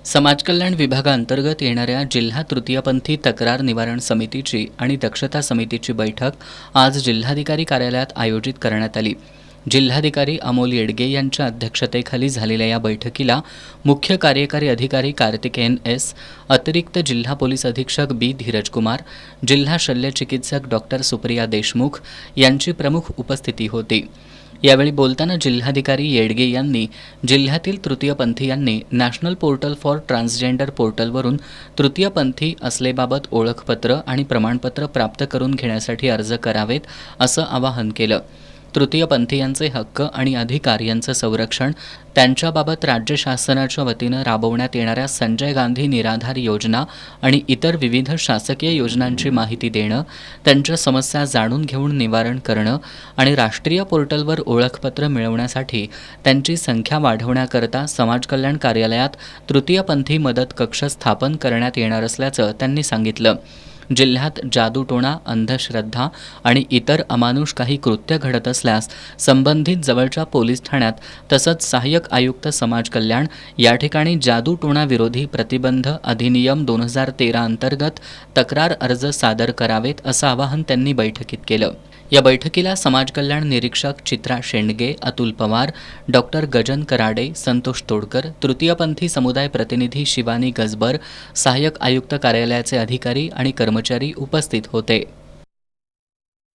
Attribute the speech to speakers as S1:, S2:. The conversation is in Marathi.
S1: समाज कल्याण विभागाअंतर्गत येणाऱ्या जिल्हा तृतीयपंथी तक्रार निवारण समितीची आणि दक्षता समितीची बैठक आज जिल्हाधिकारी कार्यालयात आयोजित करण्यात आली. जिल्हाधिकारी अमोल येडगे यांच्या अध्यक्षतेखाली झालेल्या या बैठकीला मुख्य कार्यकारी अधिकारी कार्तिकेयन एस, अतिरिक्त जिल्हा पोलीस अधीक्षक बी धीरजकुमार, जिल्हा शल्यचिकित्सक डॉक्टर सुप्रिया देशमुख यांची प्रमुख उपस्थिती होती. यावेळी बोलताना जिल्हाधिकारी येडगे यांनी जिल्ह्यातील तृतीयपंथीयांनी नॅशनल पोर्टल फॉर ट्रान्सजेंडर पोर्टलवरून तृतीयपंथी असलेबाबत ओळखपत्र आणि प्रमाणपत्र प्राप्त करून घेण्यासाठी अर्ज करावेत असं आवाहन केलं. तृतीयपंथीयांचे हक्क आणि अधिकार यांचं संरक्षण, त्यांच्याबाबत राज्य शासनाच्या वतीनं राबवण्यात येणाऱ्या संजय गांधी निराधार योजना आणि इतर विविध शासकीय योजनांची माहिती देणं, त्यांच्या समस्या जाणून घेऊन निवारण करणं आणि राष्ट्रीय पोर्टलवर ओळखपत्र मिळवण्यासाठी त्यांची संख्या वाढवण्याकरता समाज कल्याण कार्यालयात तृतीयपंथी मदत कक्ष स्थापन करण्यात येणार असल्याचं त्यांनी सांगितलं. जिल्ह्यात जादूटोणा, अंधश्रद्धा आणि इतर अमानुष काही कृत्य घडत असल्यास संबंधित जवळच्या पोलीस ठाण्यात तसंच सहाय्यक आयुक्त समाज कल्याण या ठिकाणी जादूटोणा विरोधी प्रतिबंध अधिनियम 2013 अंतर्गत तक्रार अर्ज सादर करावेत असं आवाहन त्यांनी बैठकीत केलं. या बैठकीला समाज कल्याण निरीक्षक चित्रा शेंडगे, अतुल पवार, डॉक्टर गजन कराडे, संतोष तोडकर, तृतीयपंथी समुदाय प्रतिनिधी शिवानी गजबर, सहाय्यक आयुक्त कार्यालयाचे अधिकारी आणि कर्मचारी उपस्थित होते.